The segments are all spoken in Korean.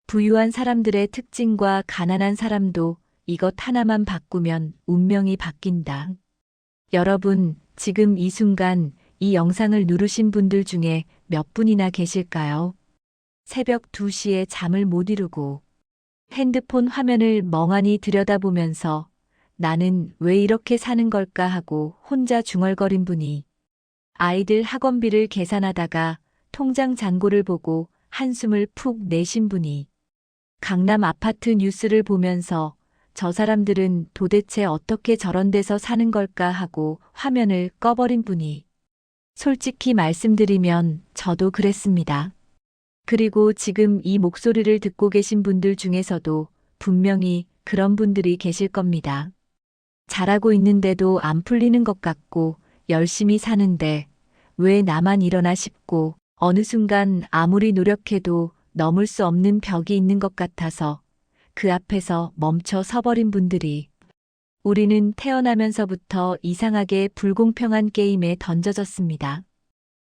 부유한 사람들의 특징과 가난한 사람도 이것 하나만 바꾸면 운명이 바뀐다. 여러분, 지금 이 순간 이 영상을 누르신 분들 중에 몇 분이나 계실까요? 새벽 2시에 잠을 못 이루고 핸드폰 화면을 멍하니 들여다보면서 나는 왜 이렇게 사는 걸까 하고 혼자 중얼거린 분이, 아이들 학원비를 계산하다가 통장 잔고를 보고 한숨을 푹 내신 분이, 강남 아파트 뉴스를 보면서 저 사람들은 도대체 어떻게 저런 데서 사는 걸까 하고 화면을 꺼버린 분이, 솔직히 말씀드리면 저도 그랬습니다. 그리고 지금 이 목소리를 듣고 계신 분들 중에서도 분명히 그런 분들이 계실 겁니다. 잘하고 있는데도 안 풀리는 것 같고 열심히 사는데 왜 나만 이러나 싶고 어느 순간 아무리 노력해도 넘을 수 없는 벽이 있는 것 같아서 그 앞에서 멈춰 서버린 분들이, 우리는 태어나면서부터 이상하게 불공평한 게임에 던져졌습니다.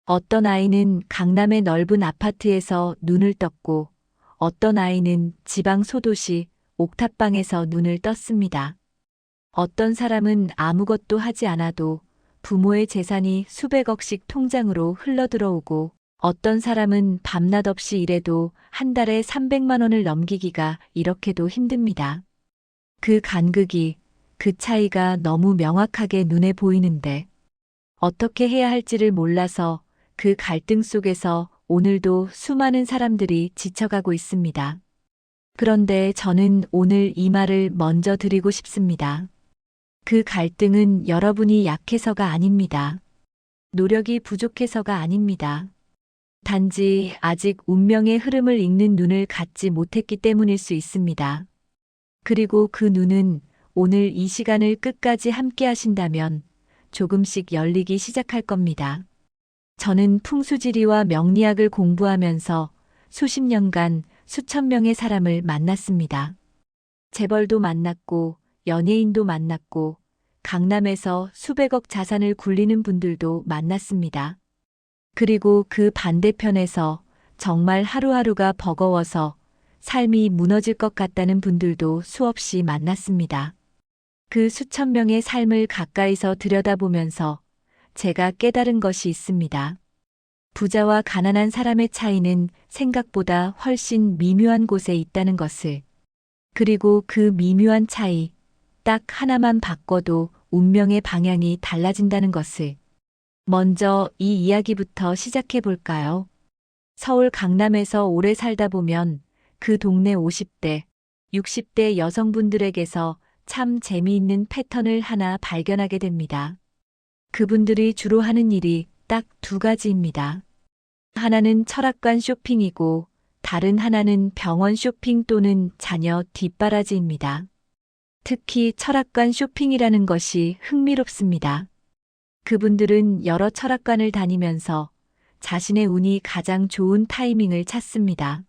어떤 아이는 강남의 넓은 아파트에서 눈을 떴고 어떤 아이는 지방 소도시 옥탑방에서 눈을 떴습니다. 어떤 사람은 아무것도 하지 않아도 부모의 재산이 수백억씩 통장으로 흘러들어오고 어떤 사람은 밤낮 없이 일해도 한 달에 300만 원을 넘기기가 이렇게도 힘듭니다. 그 간극이, 그 차이가 너무 명확하게 눈에 보이는데 어떻게 해야 할지를 몰라서 그 갈등 속에서 오늘도 수많은 사람들이 지쳐가고 있습니다. 그런데 저는 오늘 이 말을 먼저 드리고 싶습니다. 그 갈등은 여러분이 약해서가 아닙니다. 노력이 부족해서가 아닙니다. 단지 아직 운명의 흐름을 읽는 눈을 갖지 못했기 때문일 수 있습니다. 그리고 그 눈은 오늘 이 시간을 끝까지 함께 하신다면 조금씩 열리기 시작할 겁니다. 저는 풍수지리와 명리학을 공부하면서 수십 년간 수천 명의 사람을 만났습니다. 재벌도 만났고 연예인도 만났고 강남에서 수백억 자산을 굴리는 분들도 만났습니다. 그리고 그 반대편에서 정말 하루하루가 버거워서 삶이 무너질 것 같다는 분들도 수없이 만났습니다. 그 수천 명의 삶을 가까이서 들여다보면서 제가 깨달은 것이 있습니다. 부자와 가난한 사람의 차이는 생각보다 훨씬 미묘한 곳에 있다는 것을, 그리고 그 미묘한 차이, 딱 하나만 바꿔도 운명의 방향이 달라진다는 것을. 먼저 이 이야기부터 시작해 볼까요? 서울 강남에서 오래 살다 보면 그 동네 50대, 60대 여성분들에게서 참 재미있는 패턴을 하나 발견하게 됩니다. 그분들이 주로 하는 일이 딱 두 가지입니다. 하나는 철학관 쇼핑이고 다른 하나는 병원 쇼핑 또는 자녀 뒷바라지입니다. 특히 철학관 쇼핑이라는 것이 흥미롭습니다. 그분들은 여러 철학관을 다니면서 자신의 운이 가장 좋은 타이밍을 찾습니다.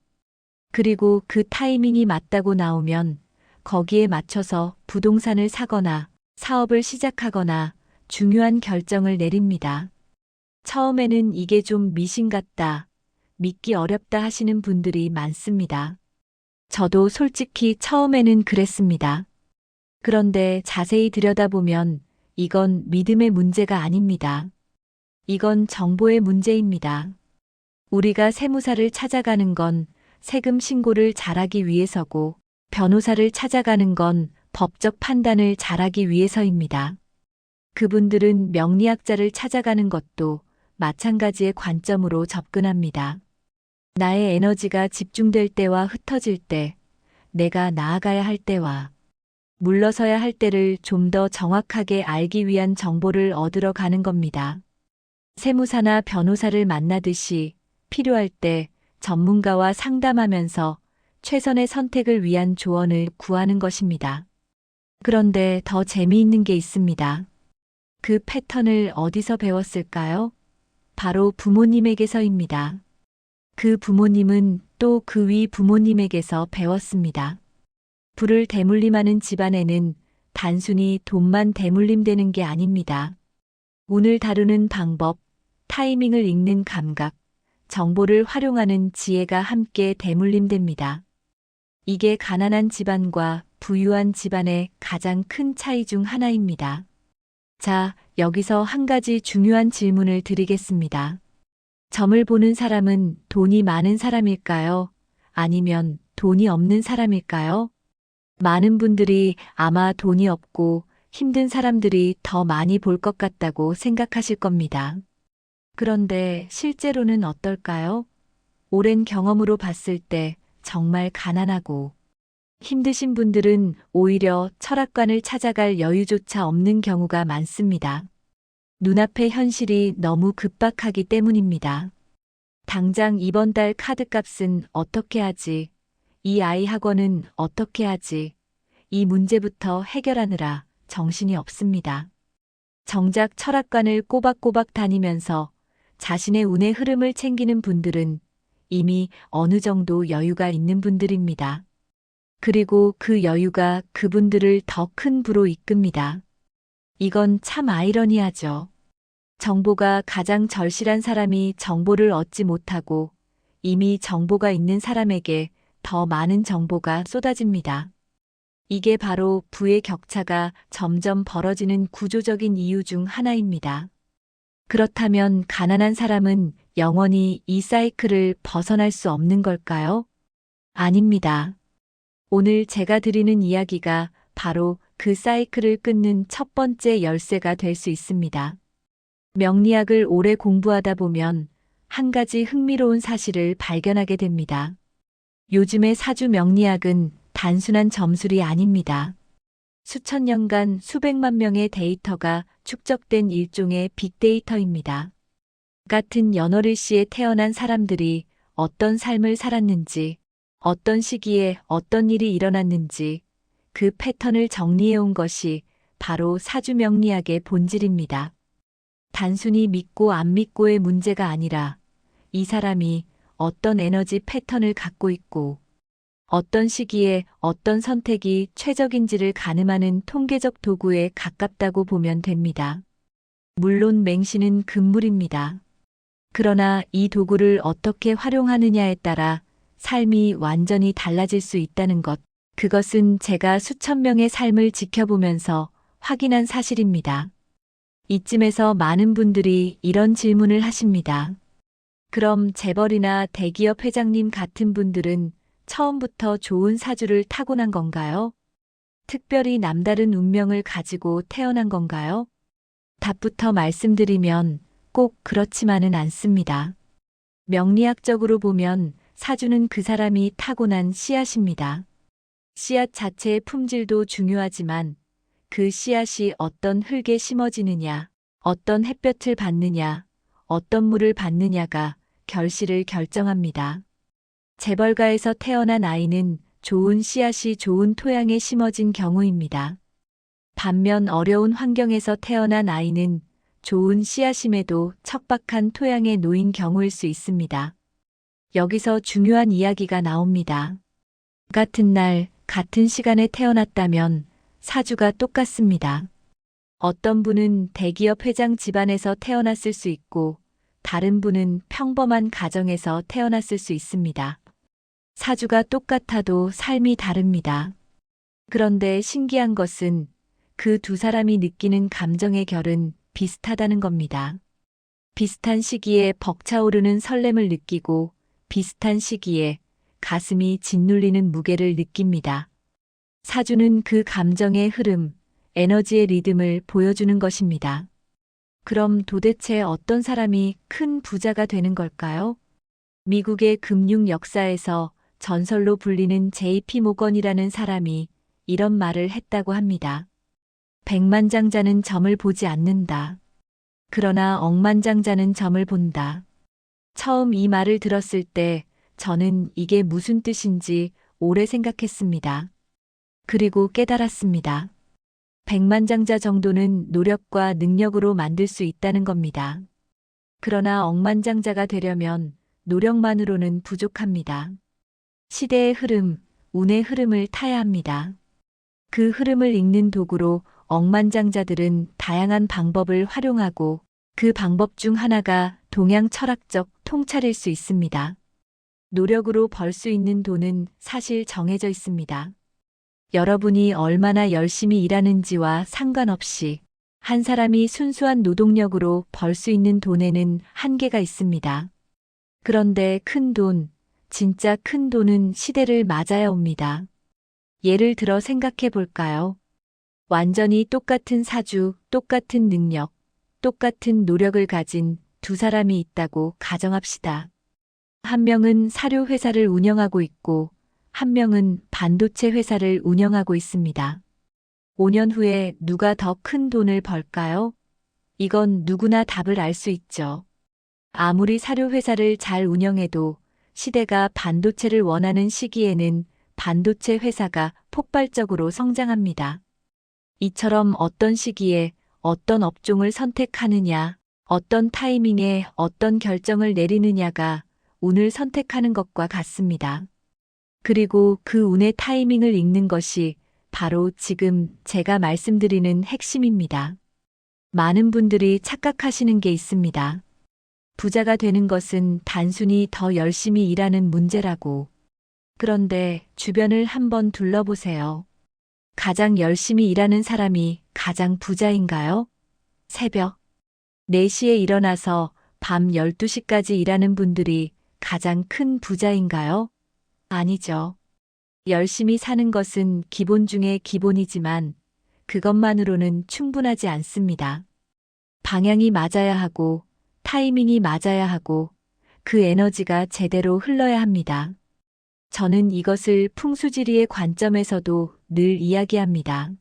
그리고 그 타이밍이 맞다고 나오면 거기에 맞춰서 부동산을 사거나 사업을 시작하거나 중요한 결정을 내립니다. 처음에는 이게 좀 미신 같다, 믿기 어렵다 하시는 분들이 많습니다. 저도 솔직히 처음에는 그랬습니다. 그런데 자세히 들여다보면 이건 믿음의 문제가 아닙니다. 이건 정보의 문제입니다. 우리가 세무사를 찾아가는 건 세금 신고를 잘하기 위해서고 변호사를 찾아가는 건 법적 판단을 잘하기 위해서입니다. 그분들은 명리학자를 찾아가는 것도 마찬가지의 관점으로 접근합니다. 나의 에너지가 집중될 때와 흩어질 때, 내가 나아가야 할 때와 물러서야 할 때를 좀 더 정확하게 알기 위한 정보를 얻으러 가는 겁니다. 세무사나 변호사를 만나듯이 필요할 때 전문가와 상담하면서 최선의 선택을 위한 조언을 구하는 것입니다. 그런데 더 재미있는 게 있습니다. 그 패턴을 어디서 배웠을까요? 바로 부모님에게서입니다. 그 부모님은 또 그 위 부모님에게서 배웠습니다. 부를 대물림하는 집안에는 단순히 돈만 대물림되는 게 아닙니다. 운을 다루는 방법, 타이밍을 읽는 감각, 정보를 활용하는 지혜가 함께 대물림됩니다. 이게 가난한 집안과 부유한 집안의 가장 큰 차이 중 하나입니다. 자, 여기서 한 가지 중요한 질문을 드리겠습니다. 점을 보는 사람은 돈이 많은 사람일까요? 아니면 돈이 없는 사람일까요? 많은 분들이 아마 돈이 없고 힘든 사람들이 더 많이 볼 것 같다고 생각하실 겁니다. 그런데 실제로는 어떨까요? 오랜 경험으로 봤을 때 정말 가난하고 힘드신 분들은 오히려 철학관을 찾아갈 여유조차 없는 경우가 많습니다. 눈앞의 현실이 너무 급박하기 때문입니다. 당장 이번 달 카드값은 어떻게 하지? 이 아이 학원은 어떻게 하지? 이 문제부터 해결하느라 정신이 없습니다. 정작 철학관을 꼬박꼬박 다니면서 자신의 운의 흐름을 챙기는 분들은 이미 어느 정도 여유가 있는 분들입니다. 그리고 그 여유가 그분들을 더 큰 부로 이끕니다. 이건 참 아이러니하죠. 정보가 가장 절실한 사람이 정보를 얻지 못하고 이미 정보가 있는 사람에게 더 많은 정보가 쏟아집니다. 이게 바로 부의 격차가 점점 벌어지는 구조적인 이유 중 하나입니다. 그렇다면 가난한 사람은 영원히 이 사이클을 벗어날 수 없는 걸까요? 아닙니다. 오늘 제가 드리는 이야기가 바로 그 사이클을 끊는 첫 번째 열쇠가 될 수 있습니다. 명리학을 오래 공부하다 보면 한 가지 흥미로운 사실을 발견하게 됩니다. 요즘의 사주 명리학은 단순한 점술이 아닙니다. 수천 년간 수백만 명의 데이터가 축적된 일종의 빅데이터입니다. 같은 연월일시에 태어난 사람들이 어떤 삶을 살았는지, 어떤 시기에 어떤 일이 일어났는지 그 패턴을 정리해온 것이 바로 사주 명리학의 본질입니다. 단순히 믿고 안 믿고의 문제가 아니라 이 사람이 어떤 에너지 패턴을 갖고 있고 어떤 시기에 어떤 선택이 최적인지를 가늠하는 통계적 도구에 가깝다고 보면 됩니다. 물론 맹신은 금물입니다. 그러나 이 도구를 어떻게 활용하느냐에 따라 삶이 완전히 달라질 수 있다는 것, 그것은 제가 수천 명의 삶을 지켜보면서 확인한 사실입니다. 이쯤에서 많은 분들이 이런 질문을 하십니다. 그럼 재벌이나 대기업 회장님 같은 분들은 처음부터 좋은 사주를 타고난 건가요? 특별히 남다른 운명을 가지고 태어난 건가요? 답부터 말씀드리면 꼭 그렇지만은 않습니다. 명리학적으로 보면 사주는 그 사람이 타고난 씨앗입니다. 씨앗 자체의 품질도 중요하지만 그 씨앗이 어떤 흙에 심어지느냐, 어떤 햇볕을 받느냐, 어떤 물을 받느냐가 결실을 결정합니다. 재벌가에서 태어난 아이는 좋은 씨앗이 좋은 토양에 심어진 경우입니다. 반면 어려운 환경에서 태어난 아이는 좋은 씨앗임에도 척박한 토양에 놓인 경우일 수 있습니다. 여기서 중요한 이야기가 나옵니다. 같은 날, 같은 시간에 태어났다면 사주가 똑같습니다. 어떤 분은 대기업 회장 집안에서 태어났을 수 있고 다른 분은 평범한 가정에서 태어났을 수 있습니다. 사주가 똑같아도 삶이 다릅니다. 그런데 신기한 것은 그 두 사람이 느끼는 감정의 결은 비슷하다는 겁니다. 비슷한 시기에 벅차오르는 설렘을 느끼고 비슷한 시기에 가슴이 짓눌리는 무게를 느낍니다. 사주는 그 감정의 흐름, 에너지의 리듬을 보여주는 것입니다. 그럼 도대체 어떤 사람이 큰 부자가 되는 걸까요? 미국의 금융 역사에서 전설로 불리는 JP 모건이라는 사람이 이런 말을 했다고 합니다. 백만장자는 점을 보지 않는다. 그러나 억만장자는 점을 본다. 처음 이 말을 들었을 때 저는 이게 무슨 뜻인지 오래 생각했습니다. 그리고 깨달았습니다. 백만장자 정도는 노력과 능력으로 만들 수 있다는 겁니다. 그러나 억만장자가 되려면 노력만으로는 부족합니다. 시대의 흐름, 운의 흐름을 타야 합니다. 그 흐름을 읽는 도구로 억만장자들은 다양한 방법을 활용하고 그 방법 중 하나가 동양 철학적 통찰일 수 있습니다. 노력으로 벌 수 있는 돈은 사실 정해져 있습니다. 여러분이 얼마나 열심히 일하는지와 상관없이 한 사람이 순수한 노동력으로 벌 수 있는 돈에는 한계가 있습니다. 그런데 큰 돈, 진짜 큰 돈은 시대를 맞아야 옵니다. 예를 들어 생각해 볼까요? 완전히 똑같은 사주, 똑같은 능력, 똑같은 노력을 가진 두 사람이 있다고 가정합시다. 한 명은 사료 회사를 운영하고 있고 한 명은 반도체 회사를 운영하고 있습니다. 5년 후에 누가 더 큰 돈을 벌까요? 이건 누구나 답을 알 수 있죠. 아무리 사료 회사를 잘 운영해도 시대가 반도체를 원하는 시기에는 반도체 회사가 폭발적으로 성장합니다. 이처럼 어떤 시기에 어떤 업종을 선택하느냐, 어떤 타이밍에 어떤 결정을 내리느냐가 운을 선택하는 것과 같습니다. 그리고 그 운의 타이밍을 읽는 것이 바로 지금 제가 말씀드리는 핵심입니다. 많은 분들이 착각하시는 게 있습니다. 부자가 되는 것은 단순히 더 열심히 일하는 문제라고. 그런데 주변을 한번 둘러보세요. 가장 열심히 일하는 사람이 가장 부자인가요? 새벽 4시에 일어나서 밤 12시까지 일하는 분들이 가장 큰 부자인가요? 아니죠. 열심히 사는 것은 기본 중에 기본이지만 그것만으로는 충분하지 않습니다. 방향이 맞아야 하고 타이밍이 맞아야 하고 그 에너지가 제대로 흘러야 합니다. 저는 이것을 풍수지리의 관점에서도 늘 이야기합니다.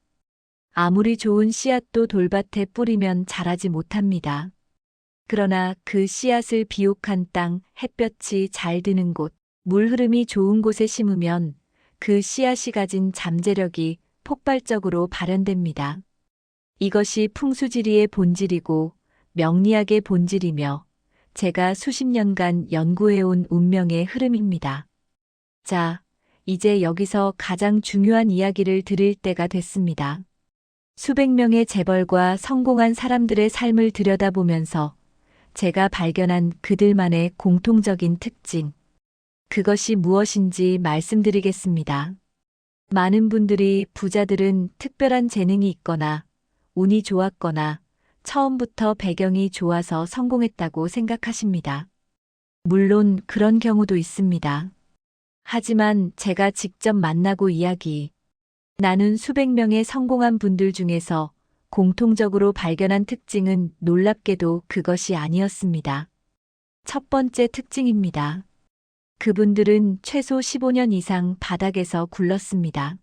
아무리 좋은 씨앗도 돌밭에 뿌리면 자라지 못합니다. 그러나 그 씨앗을 비옥한 땅, 햇볕이 잘 드는 곳, 물 흐름이 좋은 곳에 심으면 그 씨앗이 가진 잠재력이 폭발적으로 발현됩니다. 이것이 풍수지리의 본질이고 명리학의 본질이며 제가 수십 년간 연구해온 운명의 흐름입니다. 자, 이제 여기서 가장 중요한 이야기를 드릴 때가 됐습니다. 수백 명의 재벌과 성공한 사람들의 삶을 들여다보면서 제가 발견한 그들만의 공통적인 특징, 그것이 무엇인지 말씀드리겠습니다. 많은 분들이 부자들은 특별한 재능이 있거나 운이 좋았거나 처음부터 배경이 좋아서 성공했다고 생각하십니다. 물론 그런 경우도 있습니다. 하지만 제가 직접 만나고 나눈 수백 명의 성공한 분들 중에서 공통적으로 발견한 특징은 놀랍게도 그것이 아니었습니다. 첫 번째 특징입니다. 그분들은 최소 15년 이상 바닥에서 굴렀습니다.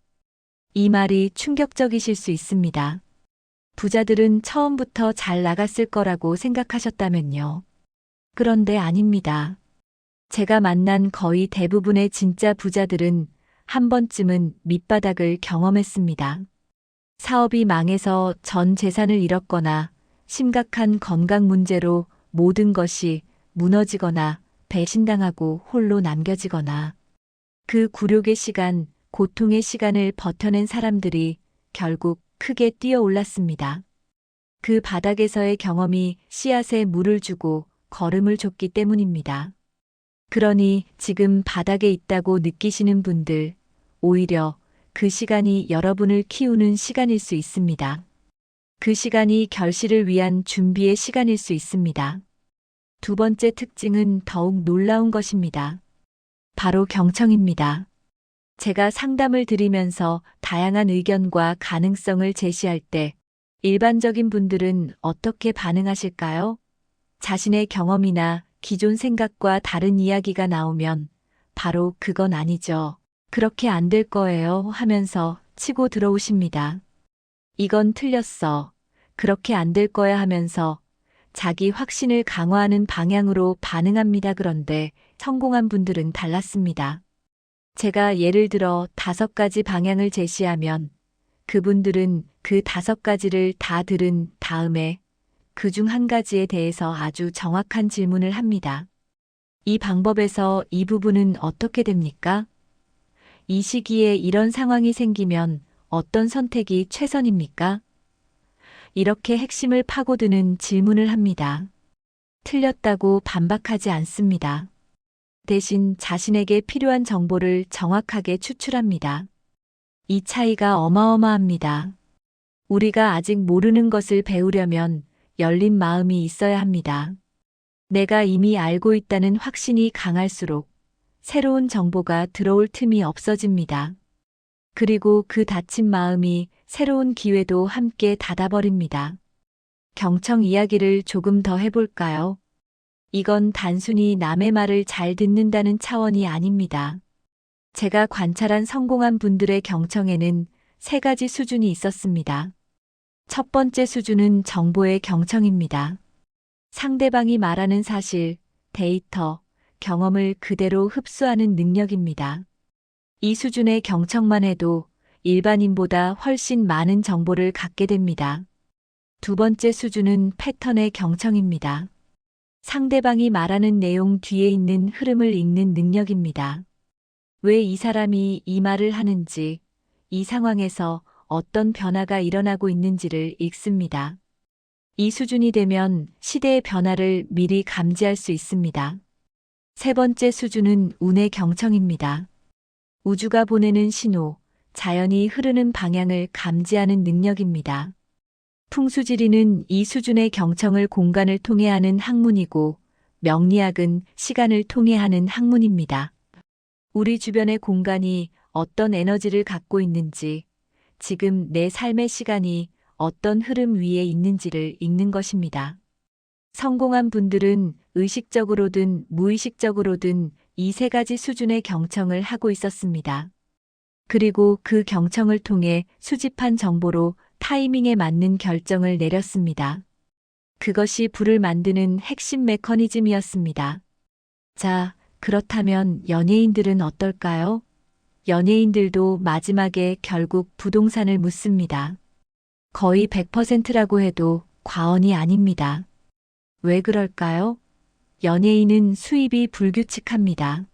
이 말이 충격적이실 수 있습니다. 부자들은 처음부터 잘 나갔을 거라고 생각하셨다면요. 그런데 아닙니다. 제가 만난 거의 대부분의 진짜 부자들은 한 번쯤은 밑바닥을 경험했습니다. 사업이 망해서 전 재산을 잃었거나 심각한 건강 문제로 모든 것이 무너지거나 배신당하고 홀로 남겨지거나 그 굴욕의 시간, 고통의 시간을 버텨낸 사람들이 결국 크게 뛰어올랐습니다. 그 바닥에서의 경험이 씨앗에 물을 주고 걸음을 줬기 때문입니다. 그러니 지금 바닥에 있다고 느끼시는 분들, 오히려 그 시간이 여러분을 키우는 시간일 수 있습니다. 그 시간이 결실을 위한 준비의 시간일 수 있습니다. 두 번째 특징은 더욱 놀라운 것입니다. 바로 경청입니다. 제가 상담을 드리면서 다양한 의견과 가능성을 제시할 때 일반적인 분들은 어떻게 반응하실까요? 자신의 경험이나 기존 생각과 다른 이야기가 나오면 바로 그건 아니죠. 그렇게 안 될 거예요 하면서 치고 들어오십니다. 이건 틀렸어. 그렇게 안 될 거야 하면서 자기 확신을 강화하는 방향으로 반응합니다. 그런데 성공한 분들은 달랐습니다. 제가 예를 들어 5가지 방향을 제시하면 그분들은 그 5가지를 다 들은 다음에 그 중 한 가지에 대해서 아주 정확한 질문을 합니다. 이 방법에서 이 부분은 어떻게 됩니까? 이 시기에 이런 상황이 생기면 어떤 선택이 최선입니까? 이렇게 핵심을 파고드는 질문을 합니다. 틀렸다고 반박하지 않습니다. 대신 자신에게 필요한 정보를 정확하게 추출합니다. 이 차이가 어마어마합니다. 우리가 아직 모르는 것을 배우려면 열린 마음이 있어야 합니다. 내가 이미 알고 있다는 확신이 강할수록 새로운 정보가 들어올 틈이 없어집니다. 그리고 그 닫힌 마음이 새로운 기회도 함께 닫아버립니다. 경청 이야기를 조금 더 해볼까요? 이건 단순히 남의 말을 잘 듣는다는 차원이 아닙니다. 제가 관찰한 성공한 분들의 경청에는 세 가지 수준이 있었습니다. 첫 번째 수준은 정보의 경청입니다. 상대방이 말하는 사실, 데이터, 경험을 그대로 흡수하는 능력입니다. 이 수준의 경청만 해도 일반인보다 훨씬 많은 정보를 갖게 됩니다. 두 번째 수준은 패턴의 경청입니다. 상대방이 말하는 내용 뒤에 있는 흐름을 읽는 능력입니다. 왜 이 사람이 이 말을 하는지, 이 상황에서 어떤 변화가 일어나고 있는지를 읽습니다. 이 수준이 되면 시대의 변화를 미리 감지할 수 있습니다. 세 번째 수준은 운의 경청입니다. 우주가 보내는 신호, 자연이 흐르는 방향을 감지하는 능력입니다. 풍수지리는 이 수준의 경청을 공간을 통해 하는 학문이고, 명리학은 시간을 통해 하는 학문입니다. 우리 주변의 공간이 어떤 에너지를 갖고 있는지, 지금 내 삶의 시간이 어떤 흐름 위에 있는지를 읽는 것입니다. 성공한 분들은 의식적으로든 무의식적으로든 이 세 가지 수준의 경청을 하고 있었습니다. 그리고 그 경청을 통해 수집한 정보로 타이밍에 맞는 결정을 내렸습니다. 그것이 부를 만드는 핵심 메커니즘이었습니다. 자, 그렇다면 연예인들은 어떨까요? 연예인들도 마지막에 결국 부동산을 묻습니다. 거의 100%라고 해도 과언이 아닙니다. 왜 그럴까요? 연예인은 수입이 불규칙합니다.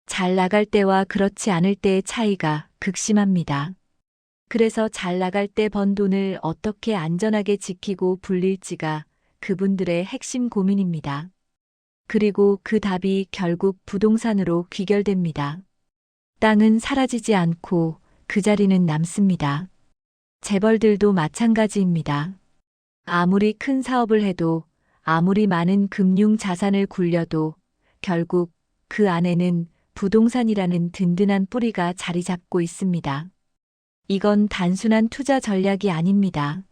잘 나갈 때와 그렇지 않을 때의 차이가 극심합니다. 그래서 잘 나갈 때 번 돈을 어떻게 안전하게 지키고 불릴지가 그분들의 핵심 고민입니다. 그리고 그 답이 결국 부동산으로 귀결됩니다. 땅은 사라지지 않고 그 자리는 남습니다. 재벌들도 마찬가지입니다. 아무리 큰 사업을 해도 아무리 많은 금융 자산을 굴려도 결국 그 안에는 부동산이라는 든든한 뿌리가 자리 잡고 있습니다. 이건 단순한 투자 전략이 아닙니다.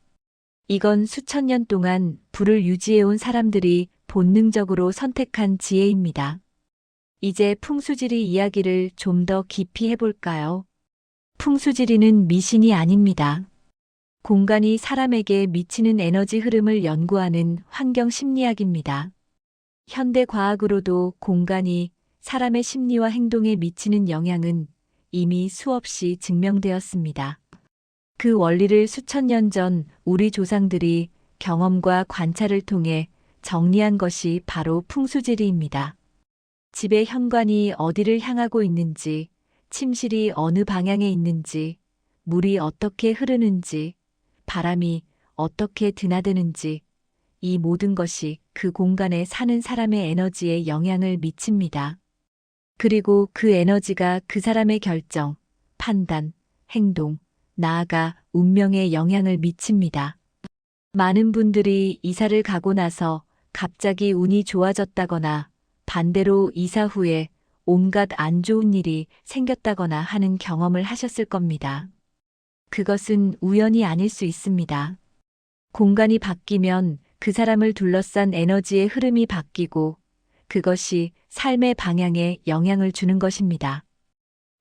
이건 수천 년 동안 부를 유지해온 사람들이 본능적으로 선택한 지혜입니다. 이제 풍수지리 이야기를 좀 더 깊이 해볼까요? 풍수지리는 미신이 아닙니다. 공간이 사람에게 미치는 에너지 흐름을 연구하는 환경 심리학입니다. 현대 과학으로도 공간이 사람의 심리와 행동에 미치는 영향은 이미 수없이 증명되었습니다. 그 원리를 수천 년 전 우리 조상들이 경험과 관찰을 통해 정리한 것이 바로 풍수지리입니다. 집의 현관이 어디를 향하고 있는지, 침실이 어느 방향에 있는지, 물이 어떻게 흐르는지, 바람이 어떻게 드나드는지, 이 모든 것이 그 공간에 사는 사람의 에너지에 영향을 미칩니다. 그리고 그 에너지가 그 사람의 결정, 판단, 행동, 나아가 운명에 영향을 미칩니다. 많은 분들이 이사를 가고 나서 갑자기 운이 좋아졌다거나 반대로 이사 후에 온갖 안 좋은 일이 생겼다거나 하는 경험을 하셨을 겁니다. 그것은 우연이 아닐 수 있습니다. 공간이 바뀌면 그 사람을 둘러싼 에너지의 흐름이 바뀌고 그것이 삶의 방향에 영향을 주는 것입니다.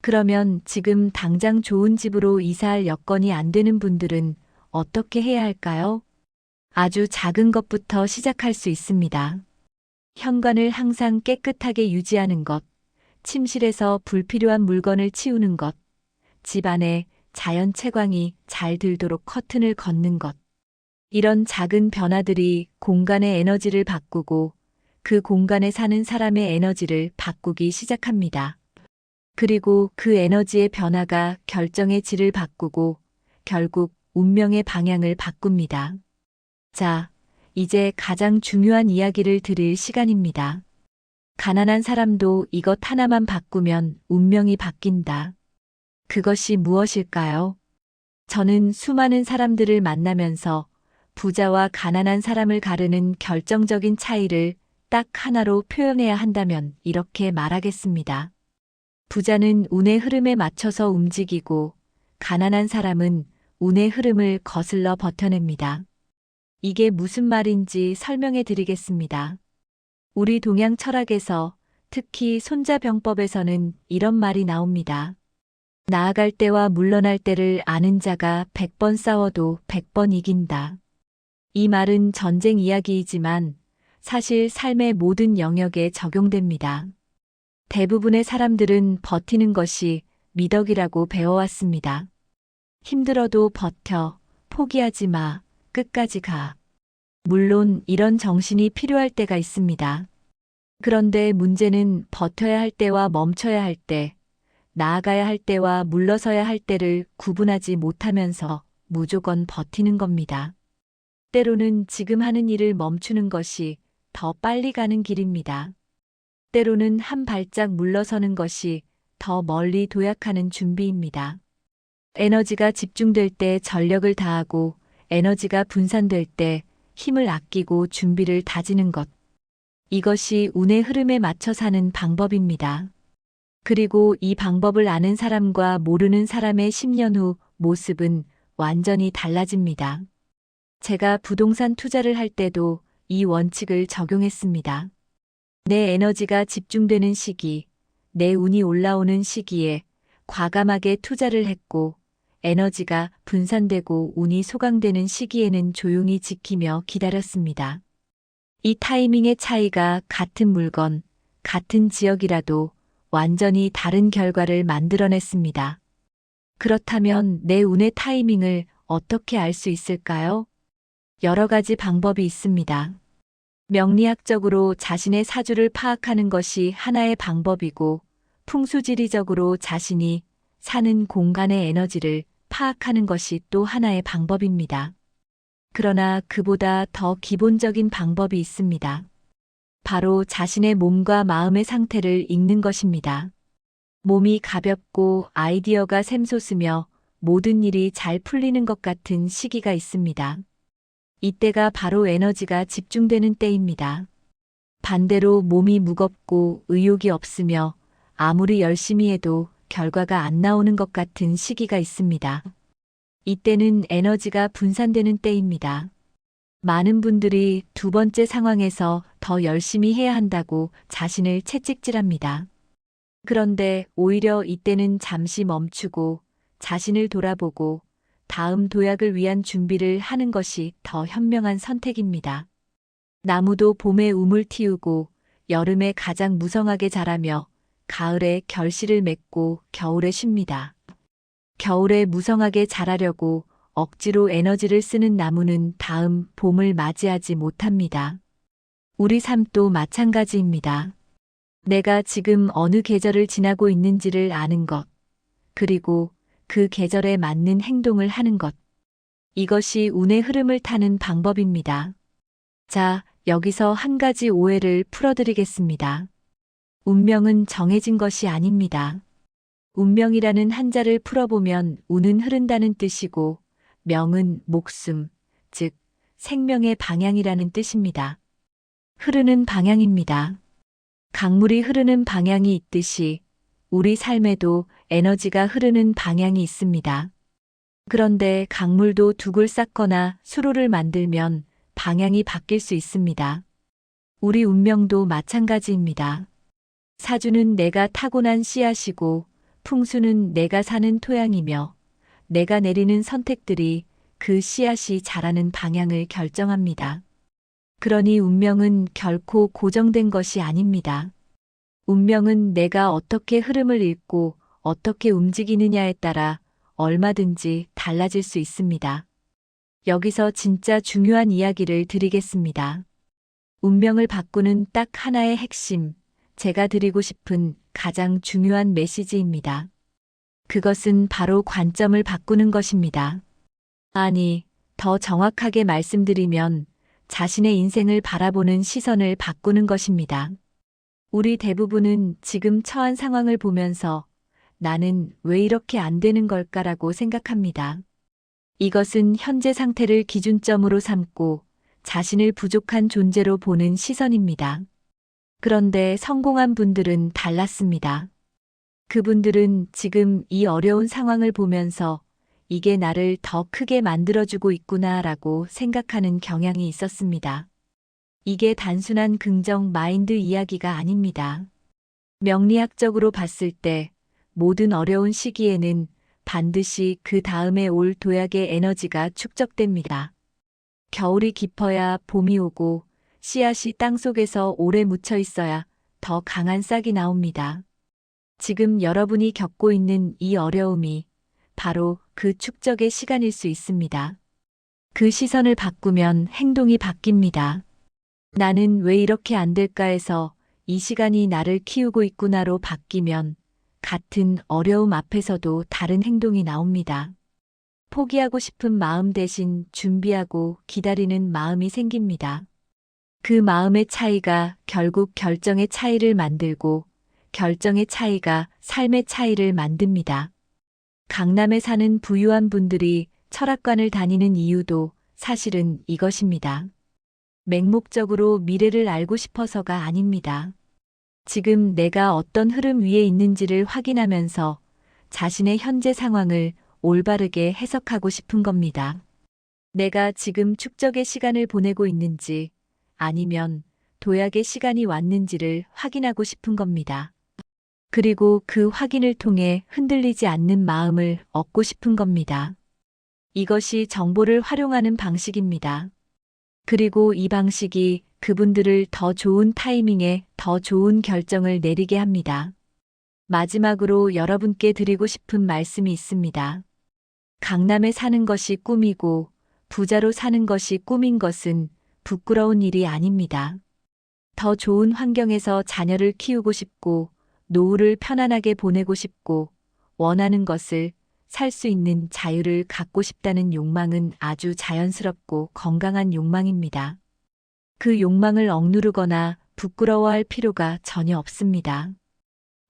그러면 지금 당장 좋은 집으로 이사할 여건이 안 되는 분들은 어떻게 해야 할까요? 아주 작은 것부터 시작할 수 있습니다. 현관을 항상 깨끗하게 유지하는 것, 침실에서 불필요한 물건을 치우는 것, 집 안에 자연 채광이 잘 들도록 커튼을 걷는 것. 이런 작은 변화들이 공간의 에너지를 바꾸고 그 공간에 사는 사람의 에너지를 바꾸기 시작합니다. 그리고 그 에너지의 변화가 결정의 질을 바꾸고 결국 운명의 방향을 바꿉니다. 자, 이제 가장 중요한 이야기를 드릴 시간입니다. 가난한 사람도 이것 하나만 바꾸면 운명이 바뀐다. 그것이 무엇일까요? 저는 수많은 사람들을 만나면서 부자와 가난한 사람을 가르는 결정적인 차이를 딱 하나로 표현해야 한다면 이렇게 말하겠습니다. 부자는 운의 흐름에 맞춰서 움직이고 가난한 사람은 운의 흐름을 거슬러 버텨냅니다. 이게 무슨 말인지 설명해 드리겠습니다. 우리 동양 철학에서 특히 손자병법에서는 이런 말이 나옵니다. 나아갈 때와 물러날 때를 아는 자가 100번 싸워도 100번 이긴다. 이 말은 전쟁 이야기이지만 사실 삶의 모든 영역에 적용됩니다. 대부분의 사람들은 버티는 것이 미덕이라고 배워왔습니다. 힘들어도 버텨, 포기하지 마, 끝까지 가. 물론 이런 정신이 필요할 때가 있습니다. 그런데 문제는 버텨야 할 때와 멈춰야 할 때, 나아가야 할 때와 물러서야 할 때를 구분하지 못하면서 무조건 버티는 겁니다. 때로는 지금 하는 일을 멈추는 것이 더 빨리 가는 길입니다. 때로는 한 발짝 물러서는 것이 더 멀리 도약하는 준비입니다. 에너지가 집중될 때 전력을 다하고 에너지가 분산될 때 힘을 아끼고 준비를 다지는 것. 이것이 운의 흐름에 맞춰 사는 방법입니다. 그리고 이 방법을 아는 사람과 모르는 사람의 10년 후 모습은 완전히 달라집니다. 제가 부동산 투자를 할 때도 이 원칙을 적용했습니다. 내 에너지가 집중되는 시기, 내 운이 올라오는 시기에 과감하게 투자를 했고, 에너지가 분산되고 운이 소강되는 시기에는 조용히 지키며 기다렸습니다. 이 타이밍의 차이가 같은 물건, 같은 지역이라도 완전히 다른 결과를 만들어냈습니다. 그렇다면 내 운의 타이밍을 어떻게 알 수 있을까요? 여러 가지 방법이 있습니다. 명리학적으로 자신의 사주를 파악하는 것이 하나의 방법이고, 풍수지리적으로 자신이 사는 공간의 에너지를 파악하는 것이 또 하나의 방법입니다. 그러나 그보다 더 기본적인 방법이 있습니다. 바로 자신의 몸과 마음의 상태를 읽는 것입니다. 몸이 가볍고 아이디어가 샘솟으며 모든 일이 잘 풀리는 것 같은 시기가 있습니다. 이때가 바로 에너지가 집중되는 때입니다. 반대로 몸이 무겁고 의욕이 없으며 아무리 열심히 해도 결과가 안 나오는 것 같은 시기가 있습니다. 이때는 에너지가 분산되는 때입니다. 많은 분들이 두 번째 상황에서 더 열심히 해야 한다고 자신을 채찍질합니다. 그런데 오히려 이때는 잠시 멈추고 자신을 돌아보고 다음 도약을 위한 준비를 하는 것이 더 현명한 선택입니다. 나무도 봄에 우물 틔우고 여름에 가장 무성하게 자라며 가을에 결실을 맺고 겨울에 쉽니다. 겨울에 무성하게 자라려고 억지로 에너지를 쓰는 나무는 다음 봄을 맞이하지 못합니다. 우리 삶도 마찬가지입니다. 내가 지금 어느 계절을 지나고 있는지를 아는 것, 그리고 그 계절에 맞는 행동을 하는 것. 이것이 운의 흐름을 타는 방법입니다. 자, 여기서 한 가지 오해를 풀어드리겠습니다. 운명은 정해진 것이 아닙니다. 운명이라는 한자를 풀어보면 운은 흐른다는 뜻이고 명은 목숨, 즉 생명의 방향이라는 뜻입니다. 흐르는 방향입니다. 강물이 흐르는 방향이 있듯이 우리 삶에도 에너지가 흐르는 방향이 있습니다. 그런데 강물도 둑을 쌓거나 수로를 만들면 방향이 바뀔 수 있습니다. 우리 운명도 마찬가지입니다. 사주는 내가 타고난 씨앗이고 풍수는 내가 사는 토양이며 내가 내리는 선택들이 그 씨앗이 자라는 방향을 결정합니다. 그러니 운명은 결코 고정된 것이 아닙니다. 운명은 내가 어떻게 흐름을 읽고 어떻게 움직이느냐에 따라 얼마든지 달라질 수 있습니다. 여기서 진짜 중요한 이야기를 드리겠습니다. 운명을 바꾸는 딱 하나의 핵심, 제가 드리고 싶은 가장 중요한 메시지입니다. 그것은 바로 관점을 바꾸는 것입니다. 아니, 더 정확하게 말씀드리면 자신의 인생을 바라보는 시선을 바꾸는 것입니다. 우리 대부분은 지금 처한 상황을 보면서 나는 왜 이렇게 안 되는 걸까라고 생각합니다. 이것은 현재 상태를 기준점으로 삼고 자신을 부족한 존재로 보는 시선입니다. 그런데 성공한 분들은 달랐습니다. 그분들은 지금 이 어려운 상황을 보면서 이게 나를 더 크게 만들어주고 있구나라고 생각하는 경향이 있었습니다. 이게 단순한 긍정 마인드 이야기가 아닙니다. 명리학적으로 봤을 때 모든 어려운 시기에는 반드시 그 다음에 올 도약의 에너지가 축적됩니다. 겨울이 깊어야 봄이 오고 씨앗이 땅속에서 오래 묻혀 있어야 더 강한 싹이 나옵니다. 지금 여러분이 겪고 있는 이 어려움이 바로 그 축적의 시간일 수 있습니다. 그 시선을 바꾸면 행동이 바뀝니다. 나는 왜 이렇게 안 될까에서 이 시간이 나를 키우고 있구나로 바뀌면 같은 어려움 앞에서도 다른 행동이 나옵니다. 포기하고 싶은 마음 대신 준비하고 기다리는 마음이 생깁니다. 그 마음의 차이가 결국 결정의 차이를 만들고 결정의 차이가 삶의 차이를 만듭니다. 강남에 사는 부유한 분들이 철학관을 다니는 이유도 사실은 이것입니다. 맹목적으로 미래를 알고 싶어서가 아닙니다. 지금 내가 어떤 흐름 위에 있는지를 확인하면서 자신의 현재 상황을 올바르게 해석하고 싶은 겁니다. 내가 지금 축적의 시간을 보내고 있는지 아니면 도약의 시간이 왔는지를 확인하고 싶은 겁니다. 그리고 그 확인을 통해 흔들리지 않는 마음을 얻고 싶은 겁니다. 이것이 정보를 활용하는 방식입니다. 그리고 이 방식이 그분들을 더 좋은 타이밍에 더 좋은 결정을 내리게 합니다. 마지막으로 여러분께 드리고 싶은 말씀이 있습니다. 강남에 사는 것이 꿈이고 부자로 사는 것이 꿈인 것은 부끄러운 일이 아닙니다. 더 좋은 환경에서 자녀를 키우고 싶고 노후를 편안하게 보내고 싶고 원하는 것을 살 수 있는 자유를 갖고 싶다는 욕망은 아주 자연스럽고 건강한 욕망입니다. 그 욕망을 억누르거나 부끄러워할 필요가 전혀 없습니다.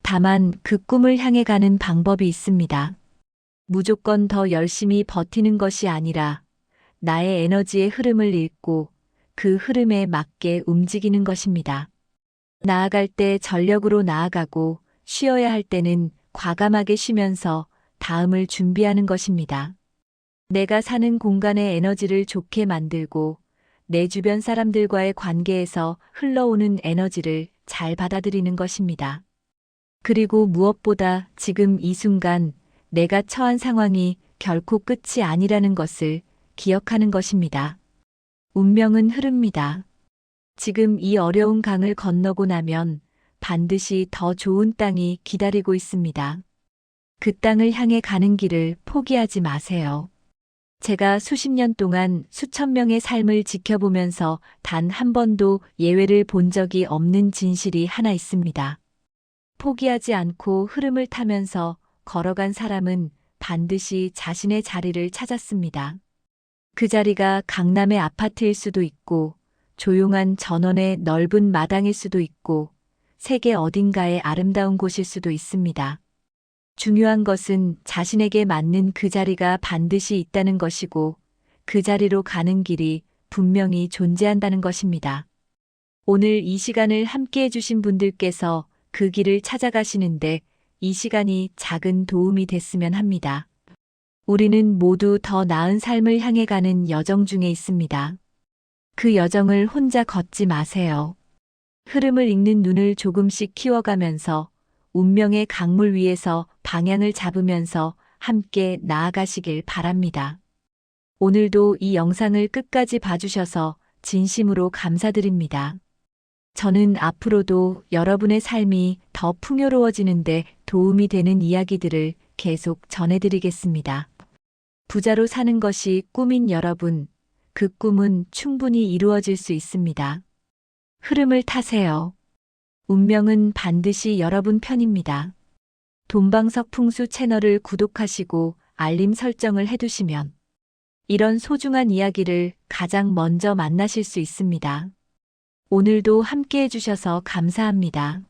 다만 그 꿈을 향해 가는 방법이 있습니다. 무조건 더 열심히 버티는 것이 아니라 나의 에너지의 흐름을 읽고 그 흐름에 맞게 움직이는 것입니다. 나아갈 때 전력으로 나아가고 쉬어야 할 때는 과감하게 쉬면서 다음을 준비하는 것입니다. 내가 사는 공간의 에너지를 좋게 만들고 내 주변 사람들과의 관계에서 흘러오는 에너지를 잘 받아들이는 것입니다. 그리고 무엇보다 지금 이 순간 내가 처한 상황이 결코 끝이 아니라는 것을 기억하는 것입니다. 운명은 흐릅니다. 지금 이 어려운 강을 건너고 나면 반드시 더 좋은 땅이 기다리고 있습니다. 그 땅을 향해 가는 길을 포기하지 마세요. 제가 수십 년 동안 수천 명의 삶을 지켜보면서 단 한 번도 예외를 본 적이 없는 진실이 하나 있습니다. 포기하지 않고 흐름을 타면서 걸어간 사람은 반드시 자신의 자리를 찾았습니다. 그 자리가 강남의 아파트일 수도 있고 조용한 전원의 넓은 마당일 수도 있고 세계 어딘가의 아름다운 곳일 수도 있습니다. 중요한 것은 자신에게 맞는 그 자리가 반드시 있다는 것이고 그 자리로 가는 길이 분명히 존재한다는 것입니다. 오늘 이 시간을 함께 해주신 분들께서 그 길을 찾아가시는데 이 시간이 작은 도움이 됐으면 합니다. 우리는 모두 더 나은 삶을 향해 가는 여정 중에 있습니다. 그 여정을 혼자 걷지 마세요. 흐름을 읽는 눈을 조금씩 키워가면서 운명의 강물 위에서 방향을 잡으면서 함께 나아가시길 바랍니다. 오늘도 이 영상을 끝까지 봐주셔서 진심으로 감사드립니다. 저는 앞으로도 여러분의 삶이 더 풍요로워지는데 도움이 되는 이야기들을 계속 전해드리겠습니다. 부자로 사는 것이 꿈인 여러분, 그 꿈은 충분히 이루어질 수 있습니다. 흐름을 타세요. 운명은 반드시 여러분 편입니다. 돈방석 풍수 채널을 구독하시고 알림 설정을 해두시면 이런 소중한 이야기를 가장 먼저 만나실 수 있습니다. 오늘도 함께 해주셔서 감사합니다.